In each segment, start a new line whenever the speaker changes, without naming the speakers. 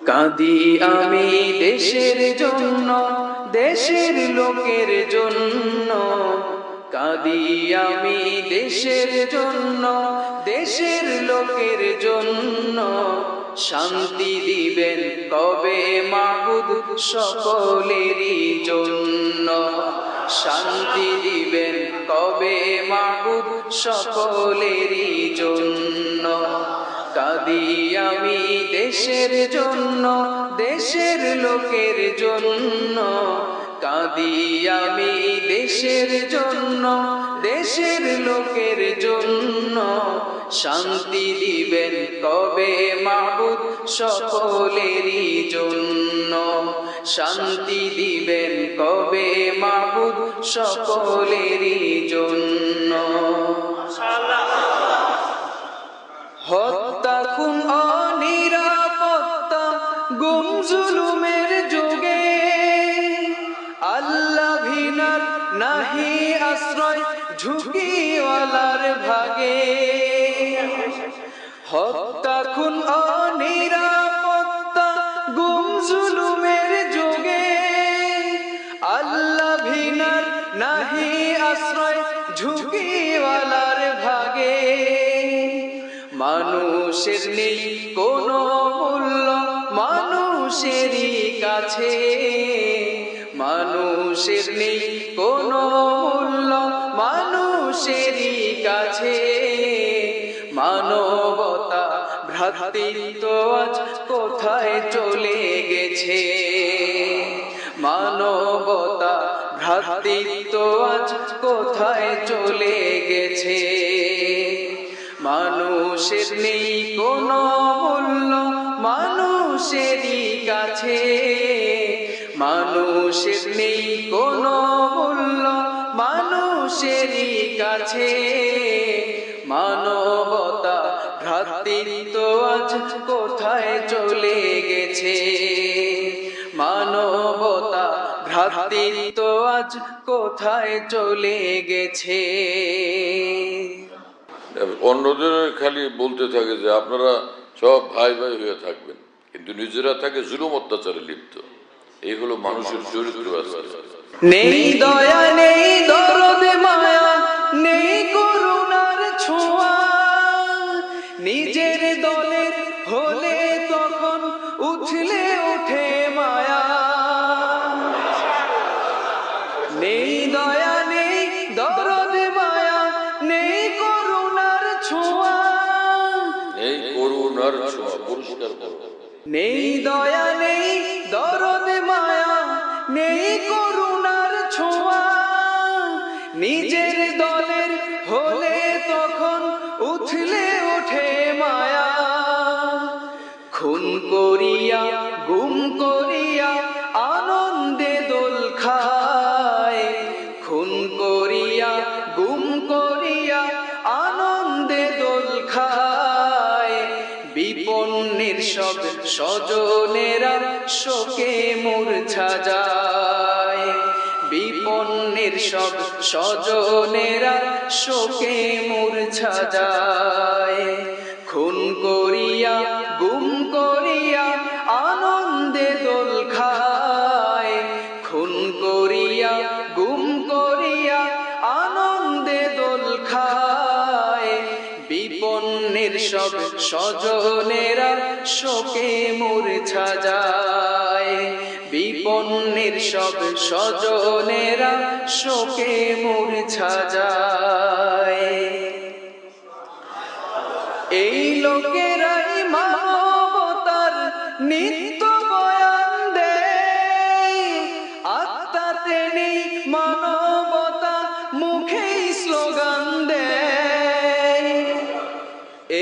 কাঁদি আমি দেশের জন্য, দেশের লোকের জন্য। কাঁদি আমি দেশের জন্য, দেশের লোকের জন্য। শান্তি দিবেন কবে মাবুদ সকলেরই জন্য। শান্তি দিবেন কবে মাবুদ সকলেরই জন্য। কাঁদি আমি দেশের জন্য, দেশের লোকের জন্য। কাঁদি আমি দেশের জন্য, দেশের লোকের জন্য। শান্তি দিবেন কবে মাবুদ সকলেরই জন্য। শান্তি দিবেন কবে মাবুদ সকলেরই জন্য। হত্যা খুন অনিরাপত্তা গুম জুলুমের যুগে, আল্লাহ ভিনার নাহি আশ্রয় ঝুঁকিওয়ালার ভাগে। হত্যা খুন অনিরাপত্তা গুম জুলুমের যুগে, আল্লাহ ভিনার নাহি আশ্রয় ঝুঁকিওয়ালার ভাগে। মানুষের নেই কোনো মূল্য মানুষেরই কাছে, মানুষের নেই কোনো মূল্য মানুষেরই কাছে। মানবতা ভ্রাতৃত্ব আজ কোথায় চলে গেছে? মানবতা ভ্রাতৃত্ব আজ কোথায় চলে গেছে? মানুষের নেই কোনো মূল্য মানুষেরই কাছে, মানুষের নেই কোনো মূল্য মানুষেরই কাছে। মানবতা ভ্রাতৃত্ব আজ কোথায় চলে গেছে? মানবতা ভ্রাতৃত্ব আজ কোথায় চলে গেছে?
অন্যদের খালি বলতে থাকে যে আপনারা সব ভাই ভাই হয়ে থাকবেন, কিন্তু নিজেরা থাকে জুলুম অত্যাচারে লিপ্ত। এই হলো মানুষের চরিত্র।
নেই দয়া নেই দরদ মায়া নেই করুণার ছোঁয়া, নিজের দলের হলে তখন উঠলে ওঠে মায়া। নেই দয়া নেই দরদ মায়া নেই করুণার ছোঁয়া,
এই করুণার ছোঁয়া পরিষ্কার করো।
নেই দয়া নেই দরদ মায়া নেই করুণার ছোঁয়া, নিজের দলের হলে তখন উঠলে ওঠে মায়া। খুন করিয়া গুম করিয়া আনন্দে দোল খায়, খুন করিয়া গুম করিয়া আনন্দে দোল খায়। বিপন্নের সব স্বজনেরা শোকে মূর্ছা যায়, বিপন্নের সব স্বজনেরা শোকে মূর্ছা যায়। খুন করিয়া গুম করিয়া আনন্দে দোল খায়, খুন করিয়া গুম করিয়া আনন্দে দোল খায়। বিপন্নের সব স্বজনেরা শোকে মূর্ছা যায়, বিপন্নের সব স্বজনেরা শোকে মূর্ছা যায়। এই লোকেরাই মানবতার নিত্য বয়ান দেয়, আত্মাতে নেই মানবতা মুখেই স্লোগান দেয়।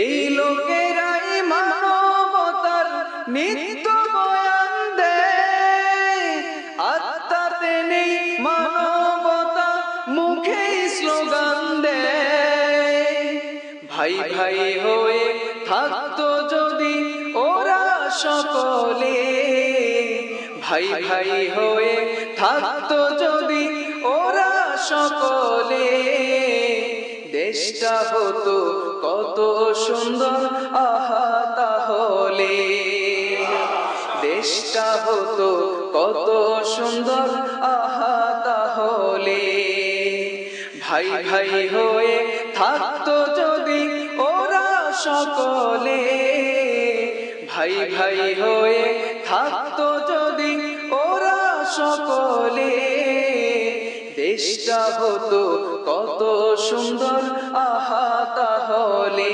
এই লোকেরাই মানবতার নিত্য বয়ান দেয়, আত্মাতে নেই মানবতা মুখেই স্লোগান দেয়। ভাই ভাই হয়ে থাকতো যদি ওরা সকলে, ভাই ভাই হয়ে থাকতো যদি ওরা সকলে, দেশটা হতো কত সুন্দর আহা তাহলে। দেশটা হতো কত সুন্দর আহা তাহলে ভাই ভাই হয়ে থাকতো যদি ওরা সকলে ভাই ভাই হয়ে থাকতো যদি ওরা সকলে দেশটা হতো কত সুন্দর আহা তাহলে।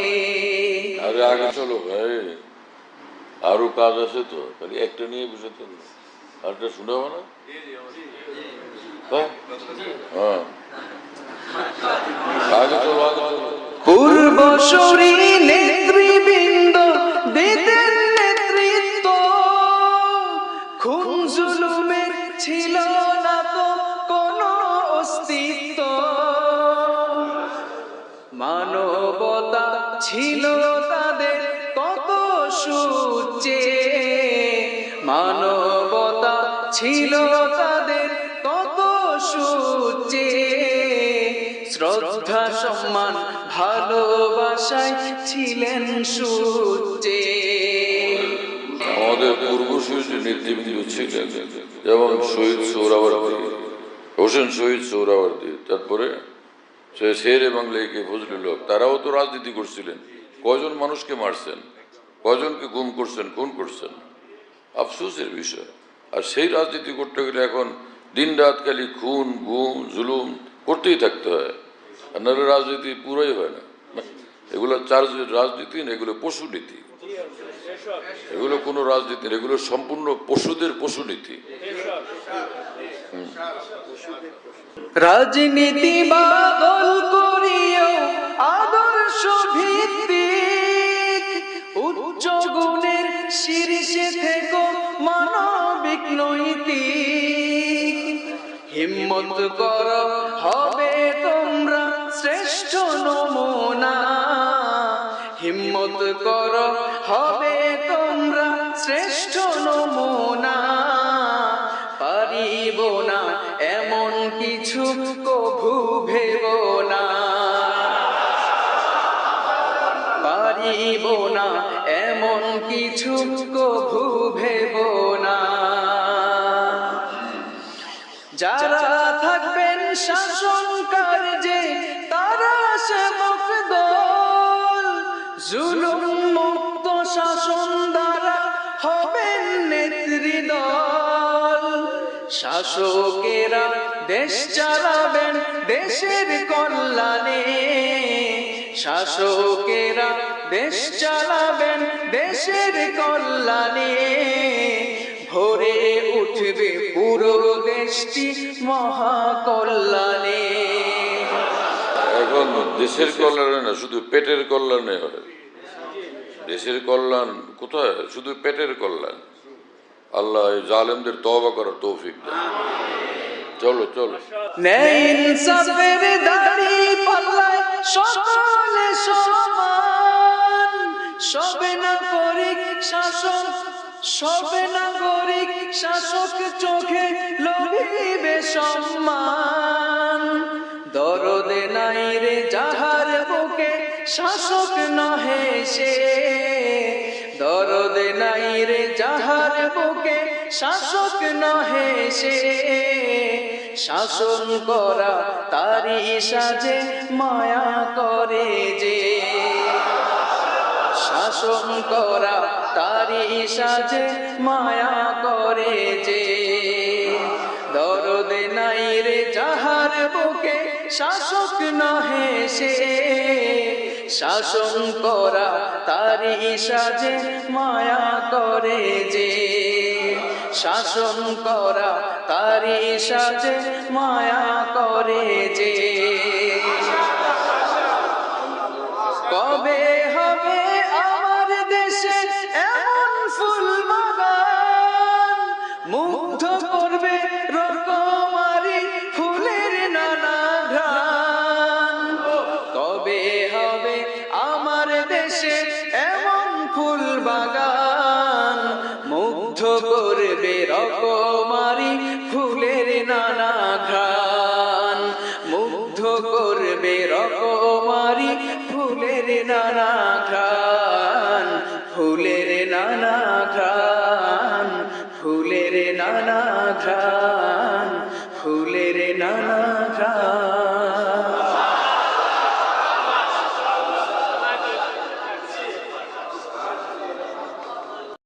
আরে আগে চলো ভাই, আরো কাজ আছে তো, খালি একটা নিয়ে বসে না, আরেকটা শোনাবো না? হ্যাঁ হ্যাঁ, আগে চলো আগে চলো।
পূর্বসূরি নেতৃবৃন্দ দিতেন নেতৃত্ব, খুন জুলুমের ছিল না তো কোনো অস্তিত্ব, মানবতা ছিল তাদের কত সুচ্চে, মানবতা ছিল তাদের কত সুচ্চে, শ্রদ্ধা সম্মান ভালোবাসায় ছিলেন সুচ্চে।
আমাদের পূর্বসূরি যে নেতৃবৃন্দ ছিলেন, যেমন শহীদ সোহরাওয়ার্দী, হোসেন শহীদ সোহরাওয়ার্দী, তারপরে শেরে বাংলা কে ফজলুল হক, তারাও তো রাজনীতি করছিলেন। কয়জন মানুষকে মারছেন, কয়জনকে গুম করছেন, খুন করছেন, আফসোসের বিষয়। আর সেই রাজনীতি করতে গেলে এখন দিন রাত খালি খুন গুম জুলুম করতেই থাকতে হয়, আর নাহলে রাজনীতি পুরোই হয় না। এগুলো রাজনীতি না, এগুলো পশুনীতি, এগুলো কোনো রাজনীতি না, এগুলো সম্পূর্ণ পশুদের পশুনীতি।
রাজনীতি বাদল করিও আদর্শ ভিত্তিক, উচ্চ গুণের শীর্ষে থেকো মানবিক নৈতিক, হিম্মত করো হবে তোমরা শ্রেষ্ঠ নমুনা, হিম্মত করো হবে তোমরা শ্রেষ্ঠ নমুনা, পারিব না এমন কিছু কভু ভেব না, পারিব না এমন কিছু কভু ভেব না। যারা থাকবেন শাসন কার্যে তারা সেবক দল, জুলুম মুক্ত শাসন দ্বারা হবেন নেত্রী দল, শাসকেরা দেশ চালাবেন দেশের কল্যাণে, শাসকেরা দেশ চালাবেন দেশের কল্যাণে, ভরে উঠবে পুরো দেশটি মহাকল্যাণে।
এখন দেশের কল্যাণে না, শুধু পেটের কল্যাণে হয়। দেশের কল্যাণ কোথায়? শুধু পেটের কল্যাণ। আল্লাহ এই জালেমদের তওবা করার তৌফিক দেন। চলো চলো,
ন্যায় ইনসাফের দাড়ি পাল্লায় সকলে সমান, সবে নাগরিক শাসক, সবে নাগরিক শাসক চোখে লোভিবে সম্মান, দরদে নাই রে যাহার বুকে শাসক নহে সে, দরদে নাই রে যাহার বুকে শাসক নহে সে, শাসন করা তারি সাজে মায়া করে যে, শাসন করা তারি সাজে মায়া করে যে, দরদে নাই রে যাহার বুকে শাসক নহে সে, শাসন করা তারি সাজে মায়া করে যে, শাসন করা তারি সাজে মায়া করে যে। কবে হবে আমার দেশে এমন ফুল বাগান, মুগ্ধ করবে রকমারি ফুলের নানা ঘ্রাণ, কবে হবে আমার দেশে এমন ফুল বাগান, মুগ্ধ করবে রকমারি ফুলের নানা ঘ্রাণ, মুগ্ধ করবে রকমারি ফুলের নানা ঘ্রাণ, ফুলের নানা ঘ্রাণ, ফুলের নানা ঘ্রাণ, ফুলের নানা ঘ্রাণ।